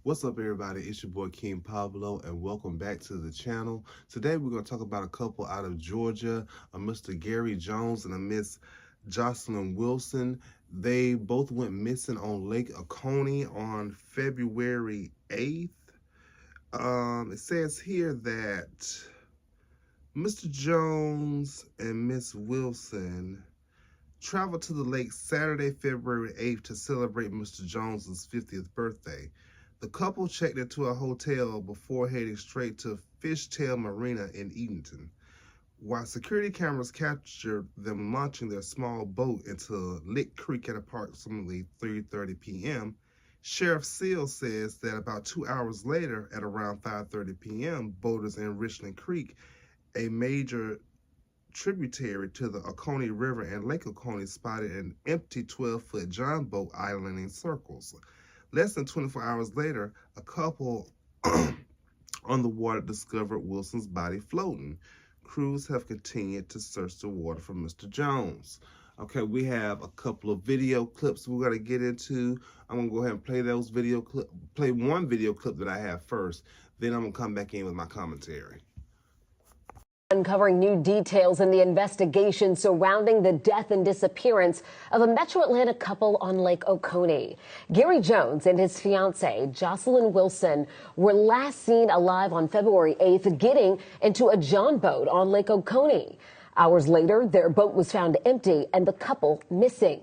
What's up, everybody? It's your boy King Pablo, and welcome back to the channel. Today we're going to talk about a couple out of Georgia, a Mr. Gary Jones and a Miss Jocelyn Wilson. They both went missing on Lake Oconee on February 8th. It says here that Mr. Jones and Miss Wilson traveled to the lake Saturday, February 8th to celebrate Mr. Jones's 50th birthday. The couple checked into a hotel before heading straight to Fishtail Marina in Edenton. While security cameras captured them launching their small boat into Lick Creek at approximately 3:30 p.m., Sheriff Seals says that about 2 hours later, at around 5:30 p.m., boaters in Richland Creek, a major tributary to the Oconee River and Lake Oconee, spotted an empty 12-foot John boat idling in circles. Less than 24 hours later, a couple on the water discovered Wilson's body floating. Crews have continued to search the water for Mr. Jones. Okay, we have a couple of video clips we're going to get into. I'm going to go ahead and play one video clip that I have first. Then I'm going to come back in with my commentary. Uncovering new details in the investigation surrounding the death and disappearance of a Metro Atlanta couple on Lake Oconee. Gary Jones and his fiancée, Jocelyn Wilson, were last seen alive on February 8th getting into a John boat on Lake Oconee. Hours later, their boat was found empty and the couple missing.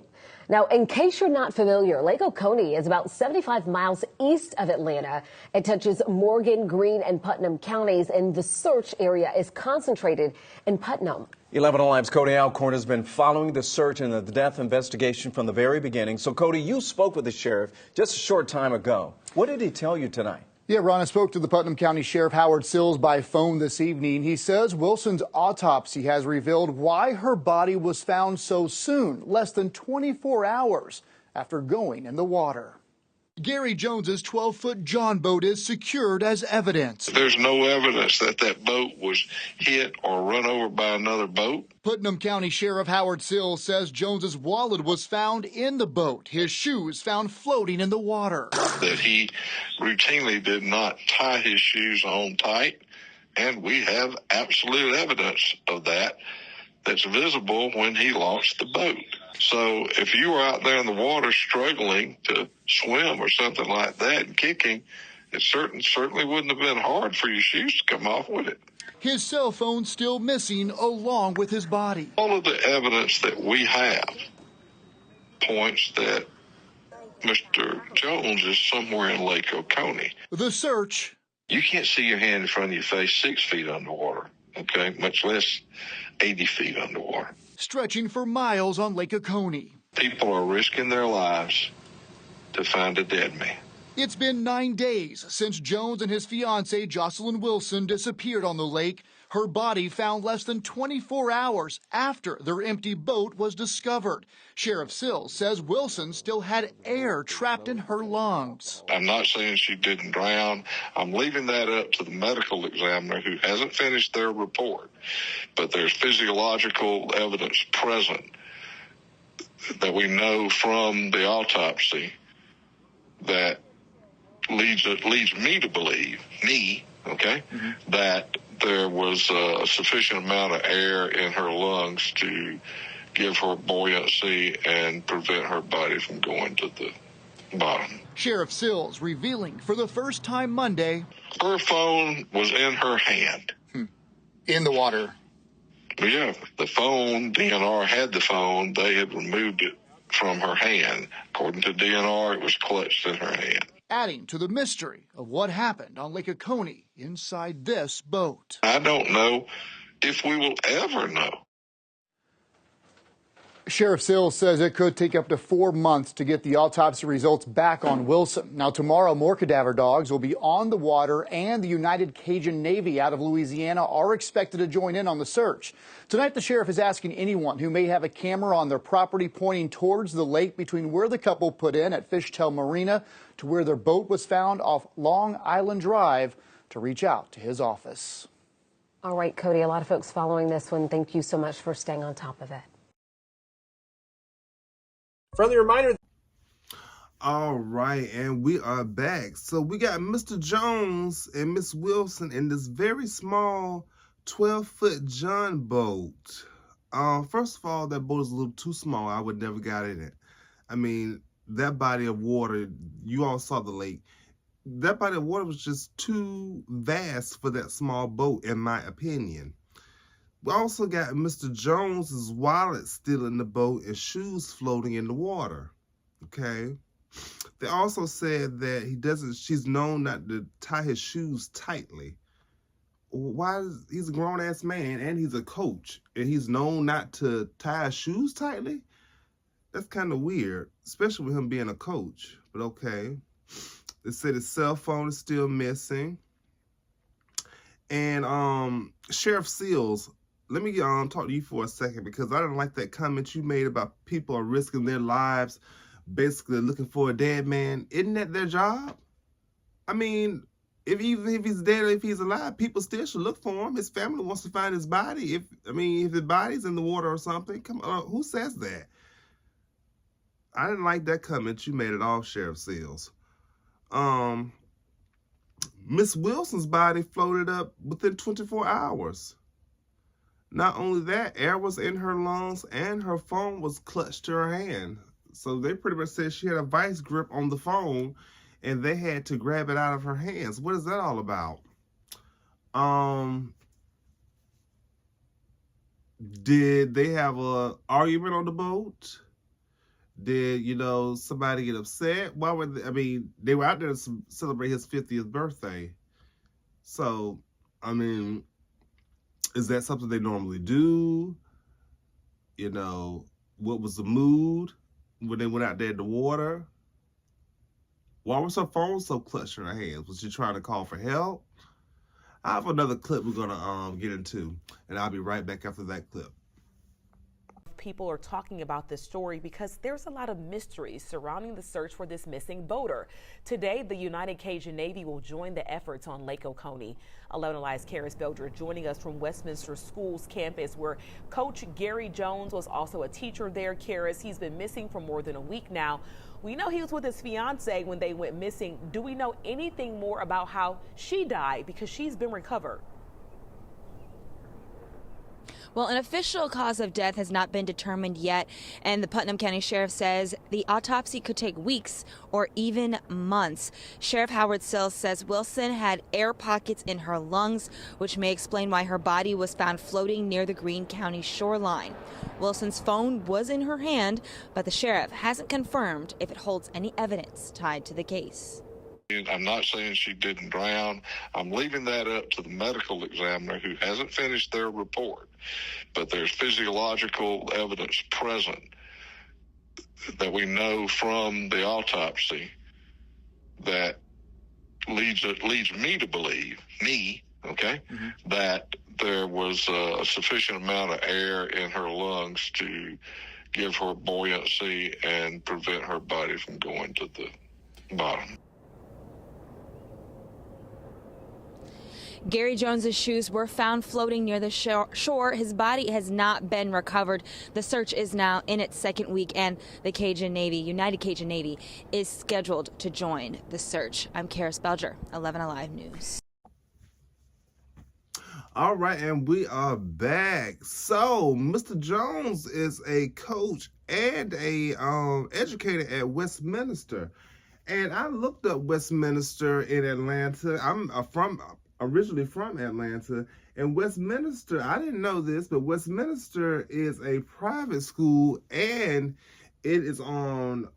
Now, in case you're not familiar, Lake Oconee is about 75 miles east of Atlanta. It touches Morgan, Greene, and Putnam counties, and the search area is concentrated in Putnam. 11 Alive's Cody Alcorn has been following the search and the death investigation from the very beginning. So, Cody, you spoke with the sheriff just a short time ago. What did he tell you tonight? Yeah, Ron, I spoke to the Putnam County Sheriff Howard Sills by phone this evening. He says Wilson's autopsy has revealed why her body was found so soon, less than 24 hours after going in the water. Gary Jones's 12-foot John boat is secured as evidence. There's no evidence that that boat was hit or run over by another boat. Putnam County Sheriff Howard Sills says Jones's wallet was found in the boat, his shoes found floating in the water. That he routinely did not tie his shoes on tight, and we have absolute evidence of that that's visible when he launched the boat. So if you were out there in the water struggling to swim or something like that and kicking, it certainly wouldn't have been hard for your shoes to come off with it. His cell phone still missing along with his body. All of the evidence that we have points that Mr. Jones is somewhere in Lake Oconee. The search. You can't see your hand in front of your face 6 feet underwater, okay, much less 80 feet underwater. Stretching for miles on Lake Oconee. People are risking their lives to find a dead man. It's been 9 days since Jones and his fiancée, Jocelyn Wilson, disappeared on the lake. Her body found less than 24 hours after their empty boat was discovered. Sheriff Sills says Wilson still had air trapped in her lungs. I'm not saying she didn't drown. I'm leaving that up to the medical examiner who hasn't finished their report. But there's physiological evidence present that we know from the autopsy that leads me to believe, that there was a sufficient amount of air in her lungs to give her buoyancy and prevent her body from going to the bottom. Sheriff Sills revealing for the first time Monday, her phone was in her hand. In the water. Yeah, the phone, DNR had the phone. They had removed it from her hand. According to DNR, it was clutched in her hand. Adding to the mystery of what happened on Lake Oconee inside this boat. I don't know if we will ever know. Sheriff Sills says it could take up to 4 months to get the autopsy results back on Wilson. Now, tomorrow, more cadaver dogs will be on the water, and the United Cajun Navy out of Louisiana are expected to join in on the search. Tonight, the sheriff is asking anyone who may have a camera on their property pointing towards the lake between where the couple put in at Fishtail Marina to where their boat was found off Long Island Drive to reach out to his office. All right, Cody, a lot of folks following this one. Thank you so much for staying on top of it. Friendly reminder. All right, and we are back. So we got Mr. Jones and Miss Wilson in this very small 12-foot John boat. First of all, that boat is a little too small. I would never got in it. I mean, that body of water, you all saw the lake. That body of water was just too vast for that small boat, in my opinion. We also got Mr. Jones's wallet still in the boat and shoes floating in the water. Okay. They also said that she's known not to tie his shoes tightly. He's a grown-ass man and he's a coach and he's known not to tie his shoes tightly? That's kind of weird, especially with him being a coach, but okay. They said his cell phone is still missing. And Sheriff Seals, let me talk to you for a second because I didn't like that comment you made about people are risking their lives basically looking for a dead man. Isn't that their job? I mean, even if he's dead or if he's alive, people still should look for him. His family wants to find his body. If his body's in the water or something, come on, who says that? I didn't like that comment you made at all, Sheriff Seals. Miss Wilson's body floated up within 24 hours. Not only that, air was in her lungs and her phone was clutched to her hand. So they pretty much said she had a vice grip on the phone and they had to grab it out of her hands. What is that all about? Did they have an argument on the boat? Did, somebody get upset? Why were they were out there to celebrate his 50th birthday. So, is that something they normally do? What was the mood when they went out there in the water? Why was her phone so clutched in her hands? Was she trying to call for help? I have another clip we're gonna get into, and I'll be right back after that clip. People are talking about this story because there's a lot of mysteries surrounding the search for this missing boater. Today, the United Cajun Navy will join the efforts on Lake Oconee. 11 Alive's Karis Belger joining us from Westminster School's campus, where Coach Gary Jones was also a teacher there. Karis, he's been missing for more than a week now. We know he was with his fiance when they went missing. Do we know anything more about how she died? Because she's been recovered. Well, an official cause of death has not been determined yet, and the Putnam County Sheriff says the autopsy could take weeks or even months. Sheriff Howard Sills says Wilson had air pockets in her lungs, which may explain why her body was found floating near the Greene County shoreline. Wilson's phone was in her hand, but the sheriff hasn't confirmed if it holds any evidence tied to the case. I'm not saying she didn't drown. I'm leaving that up to the medical examiner who hasn't finished their report. But there's physiological evidence present that we know from the autopsy that leads me to believe, that there was a sufficient amount of air in her lungs to give her buoyancy and prevent her body from going to the bottom. Gary Jones's shoes were found floating near the shore. His body has not been recovered. The search is now in its second week, and the United Cajun Navy, is scheduled to join the search. I'm Karis Belger, 11 Alive News. All right, and we are back. So, Mr. Jones is a coach and a educator at Westminster. And I looked up Westminster in Atlanta. I'm originally from Atlanta, and Westminster, I didn't know this, but Westminster is a private school and it is on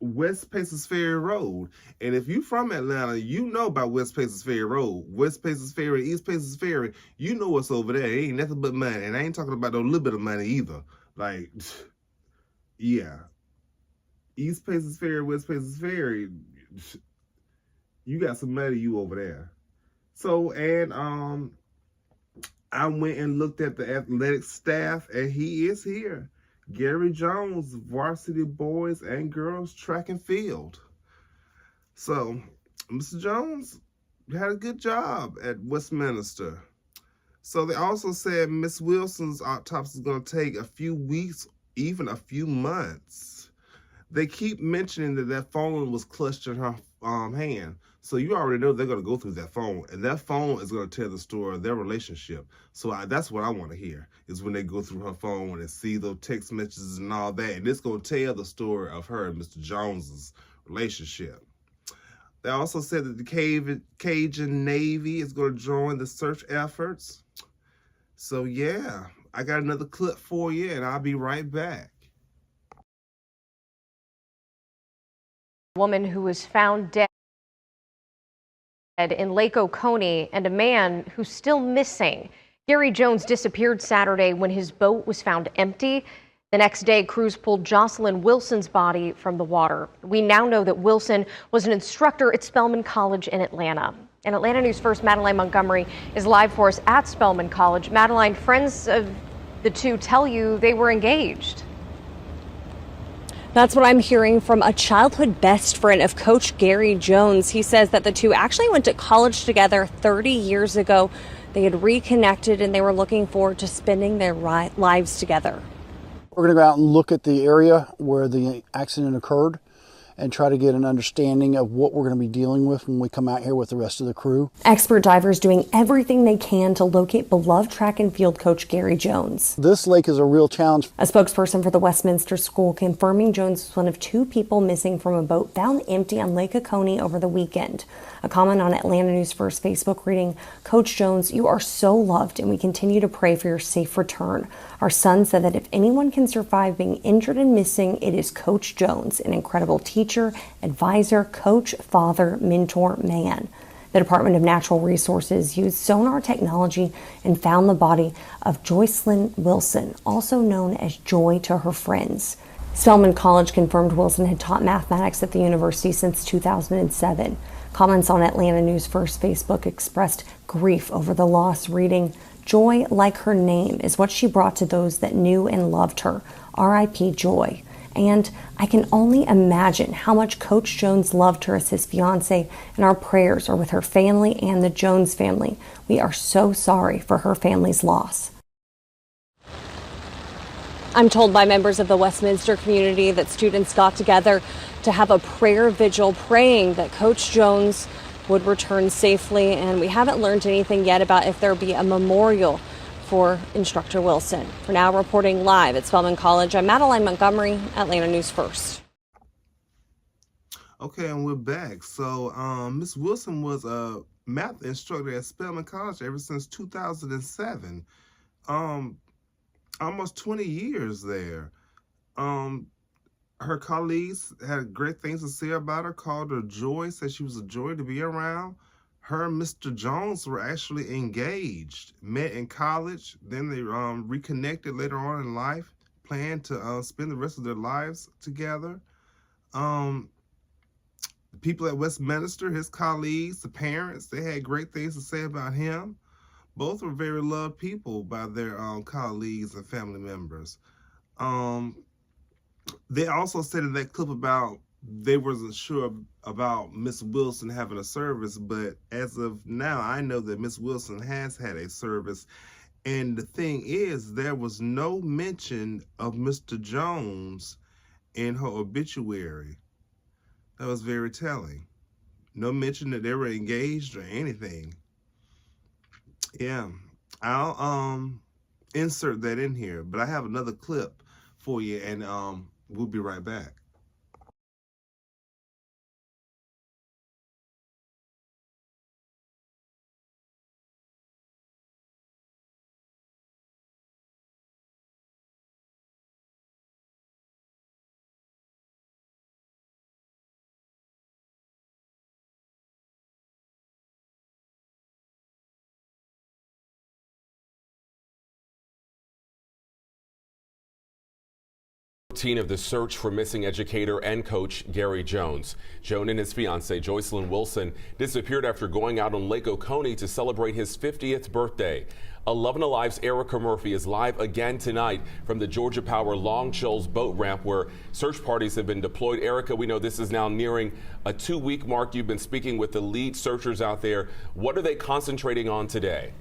West Paces Ferry Road. And if you're from Atlanta, you know about West Paces Ferry Road. West Paces Ferry, East Paces Ferry, you know what's over there. It ain't nothing but money. And I ain't talking about no little bit of money either. Like, yeah. East Paces Ferry, West Paces Ferry, you got some money, you over there. So, and I went and looked at the athletic staff, and he is here. Gary Jones, varsity boys and girls track and field. So, Mr. Jones had a good job at Westminster. So they also said Miss Wilson's autopsy is going to take a few weeks, even a few months. they keep mentioning that phone was clutched in her hand. So you already know they're going to go through that phone, and that phone is going to tell the story of their relationship. So that's what I want to hear, is when they go through her phone and see those text messages and all that. And it's going to tell the story of her and Mr. Jones's relationship. They also said that the Cajun Navy is going to join the search efforts. So yeah, I got another clip for you, and I'll be right back. Woman who was found dead in Lake Oconee, and a man who's still missing. Gary Jones disappeared Saturday when his boat was found empty. The next day, crews pulled Jocelyn Wilson's body from the water. We now know that Wilson was an instructor at Spellman College in Atlanta. And Atlanta News First Madeline Montgomery is live for us at Spellman College. Madeline, friends of the two tell you they were engaged. That's what I'm hearing from a childhood best friend of Coach Gary Jones. He says that the two actually went to college together 30 years ago. They had reconnected and they were looking forward to spending their lives together. We're going to go out and look at the area where the accident occurred and try to get an understanding of what we're going to be dealing with when we come out here with the rest of the crew. Expert divers doing everything they can to locate beloved track and field coach Gary Jones. This lake is a real challenge. A spokesperson for the Westminster School confirming Jones was one of two people missing from a boat found empty on Lake Oconee over the weekend. A comment on Atlanta News First Facebook reading, "Coach Jones, you are so loved and we continue to pray for your safe return. Our son said that if anyone can survive being injured and missing, it is Coach Jones, an incredible teacher, advisor, coach, father, mentor, man." The Department of Natural Resources used sonar technology and found the body of Jocelyn Wilson, also known as Joy to her friends. Spellman College confirmed Wilson had taught mathematics at the university since 2007. Comments on Atlanta News First Facebook expressed grief over the loss, reading, "Joy, like her name, is what she brought to those that knew and loved her. R.I.P. Joy." And I can only imagine how much Coach Jones loved her as his fiance, and our prayers are with her family and the Jones family. We are so sorry for her family's loss. I'm told by members of the Westminster community that students got together to have a prayer vigil praying that Coach Jones would return safely, and we haven't learned anything yet about if there'll be a memorial for Instructor Wilson. For now, reporting live at Spellman College, I'm Madeline Montgomery, Atlanta News First. Okay, and we're back. So Miss Wilson was a math instructor at Spellman College ever since 2007. Almost 20 years there. Her colleagues had great things to say about her, called her joy, said she was a joy to be around. Her and Mr. Jones were actually engaged, met in college, then they reconnected later on in life, planned to spend the rest of their lives together. The people at Westminster, his colleagues, the parents, they had great things to say about him. Both were very loved people by their colleagues and family members. They also said in that clip about they wasn't sure about Miss Wilson having a service, but as of now, I know that Miss Wilson has had a service. And the thing is, there was no mention of Mr. Jones in her obituary. That was very telling. No mention that they were engaged or anything. Yeah, I'll insert that in here, but I have another clip for you, and we'll be right back. Of the search for missing educator and coach Gary Jones. Joan and his fiancee Jocelyn Wilson disappeared after going out on Lake Oconee to celebrate his 50th birthday. 11 Alive's Erica Murphy is live again tonight from the Georgia Power Long Shoals boat ramp where search parties have been deployed. Erica, we know this is now nearing a 2-week mark. You've been speaking with the lead searchers out there. What are they concentrating on today?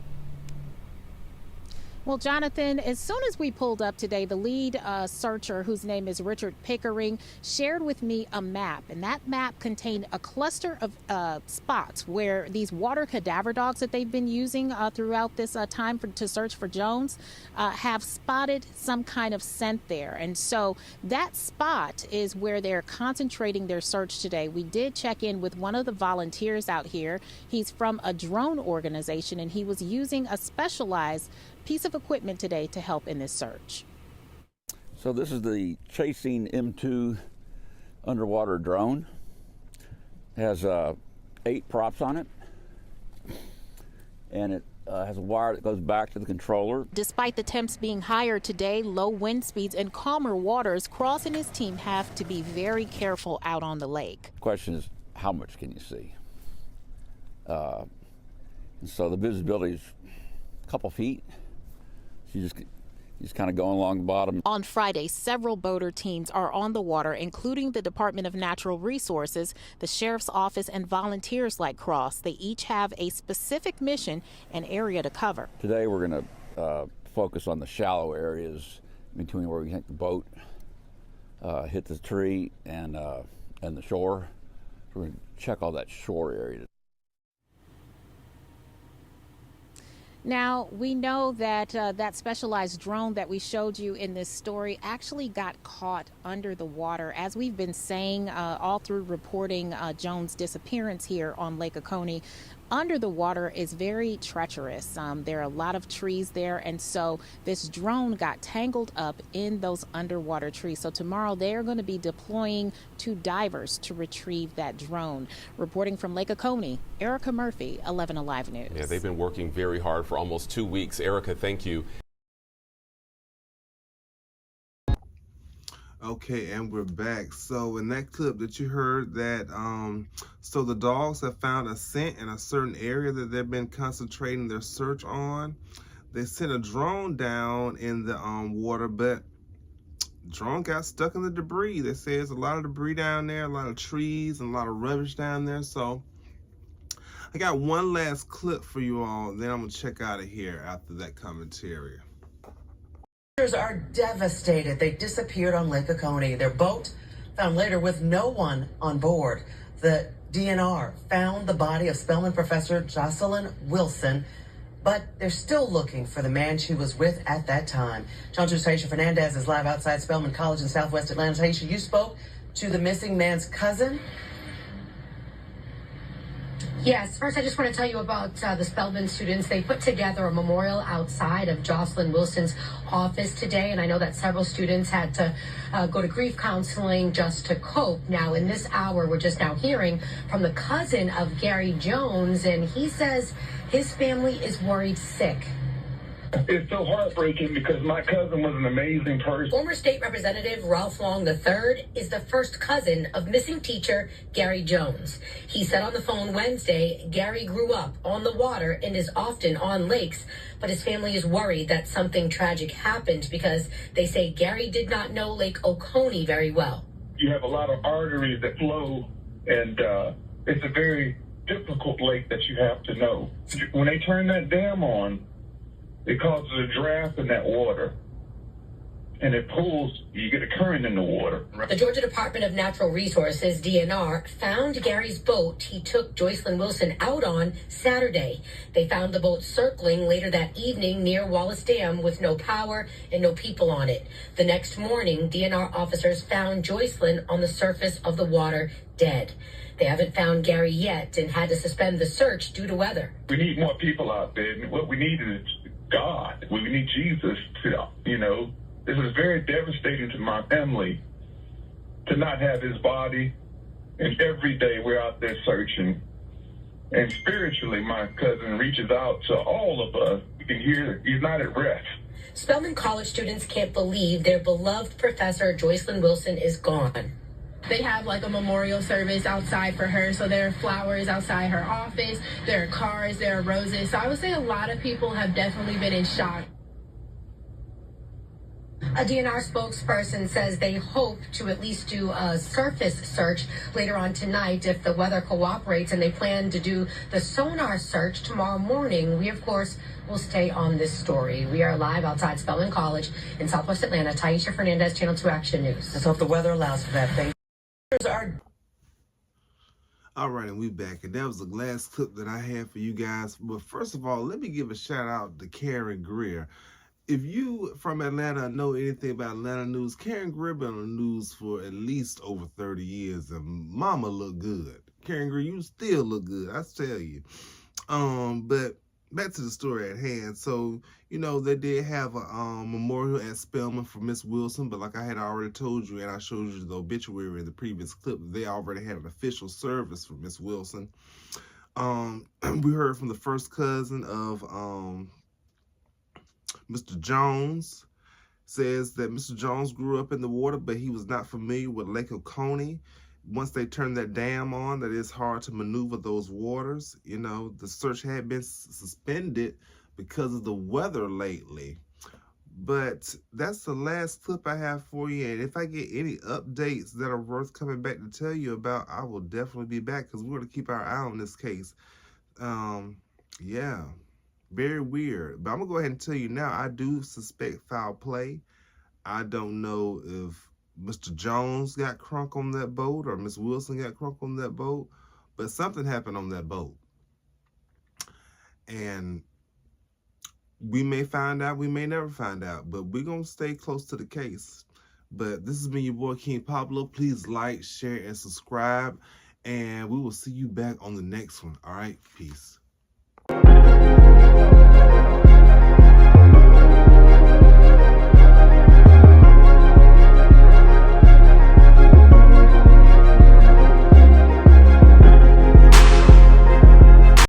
Well, Jonathan, as soon as we pulled up today, the lead searcher, whose name is Richard Pickering, shared with me a map. And that map contained a cluster of spots where these water cadaver dogs that they've been using throughout this time to search for Jones have spotted some kind of scent there. And so that spot is where they're concentrating their search today. We did check in with one of the volunteers out here. He's from a drone organization, and he was using a specialized piece of equipment today to help in this search. So this is the Chasing M2 underwater drone. It has 8 props on it, and it has a wire that goes back to the controller. Despite the temps being higher today, low wind speeds and calmer waters, Cross and his team have to be very careful out on the lake. The question is, how much can you see? So the visibility is a couple feet. You just kind of going along the bottom. On Friday, several boater teams are on the water, including the Department of Natural Resources, the Sheriff's Office, and volunteers like Cross. They each have a specific mission and area to cover. Today we're going to focus on the shallow areas between where we think the boat hit the tree and the shore. So we're going to check all that shore area. Now, we know that that specialized drone that we showed you in this story actually got caught under the water. As we've been saying all through reporting Jones' disappearance here on Lake Oconee, under the water is very treacherous. There are a lot of trees there, and so this drone got tangled up in those underwater trees. So tomorrow they are going to be deploying 2 divers to retrieve that drone. Reporting from Lake Oconee, Erica Murphy, 11 Alive News. Yeah, they've been working very hard for almost 2 weeks. Erica, thank you. Okay, and we're back. So in that clip that you heard that, so the dogs have found a scent in a certain area that they've been concentrating their search on. They sent a drone down in the water, but the drone got stuck in the debris. They say there's a lot of debris down there, a lot of trees and a lot of rubbish down there. So I got one last clip for you all, then I'm gonna check out of here after that commentary. Are devastated. They disappeared on Lake Oconee. Their boat found later with no one on board. The DNR found the body of Spellman professor Jocelyn Wilson, but they're still looking for the man she was with at that time. John Taisha Fernandez is live outside Spellman College in Southwest Atlanta. Taisha, you spoke to the missing man's cousin. Yes, first I just want to tell you about the Spellman students. They put together a memorial outside of Jocelyn Wilson's office today, and I know that several students had to go to grief counseling just to cope. Now, in this hour, we're just now hearing from the cousin of Gary Jones, and he says his family is worried sick. It's so heartbreaking because my cousin was an amazing person. Former State Representative Ralph Long III is the first cousin of missing teacher Gary Jones. He said on the phone Wednesday, Gary grew up on the water and is often on lakes, but his family is worried that something tragic happened because they say Gary did not know Lake Oconee very well. You have a lot of arteries that flow, and it's a very difficult lake that you have to know. When they turn that dam on, it causes a draft in that water, and it pulls, you get a current in the water. The Georgia Department of Natural Resources, DNR, found Gary's boat he took Jocelyn Wilson out on Saturday. They found the boat circling later that evening near Wallace Dam with no power and no people on it. The next morning, DNR officers found Jocelyn on the surface of the water, dead. They haven't found Gary yet and had to suspend the search due to weather. We need more people out there, and what we need is God. We need Jesus to, this is very devastating to my family to not have his body. And every day we're out there searching. And spiritually, my cousin reaches out to all of us. You can hear he's not at rest. Spellman College students can't believe their beloved professor, Jocelyn Wilson, is gone. They have like a memorial service outside for her, so there are flowers outside her office, there are cars, there are roses. So I would say a lot of people have definitely been in shock. A DNR spokesperson says they hope to at least do a surface search later on tonight if the weather cooperates, and they plan to do the sonar search tomorrow morning. We, of course, will stay on this story. We are live outside Spellman College in Southwest Atlanta. Taisha Fernandez, Channel 2 Action News. Let's hope the weather allows for that. Thank you. All right, and we back, and that was the last clip that I had for you guys. But first of all, let me give a shout out to Karen Greer. If you from Atlanta know anything about Atlanta news, Karen Greer been on the news for at least over 30 years, and mama look good. Karen Greer, you still look good, I tell you. But back to the story at hand. So, you know, they did have a memorial at Spellman for Miss Wilson, but like I had already told you, and I showed you the obituary in the previous clip, they already had an official service for Miss Wilson. We heard from the first cousin of Mr. Jones. Says that Mr. Jones grew up in the water, but he was not familiar with Lake Oconee. Once they turned that dam on, that it's hard to maneuver those waters. You know, the search had been suspended because of the weather lately. But that's the last clip I have for you. And if I get any updates that are worth coming back to tell you about, I will definitely be back, because we're going to keep our eye on this case. Yeah. Very weird. But I'm going to go ahead and tell you now, I do suspect foul play. I don't know if Mr. Jones got crunk on that boat or Miss Wilson got crunk on that boat, but something happened on that boat. And we may find out, we may never find out, but we're going to stay close to the case. But this has been your boy, King Pablo. Please like, share, and subscribe, and we will see you back on the next one. All right? Peace.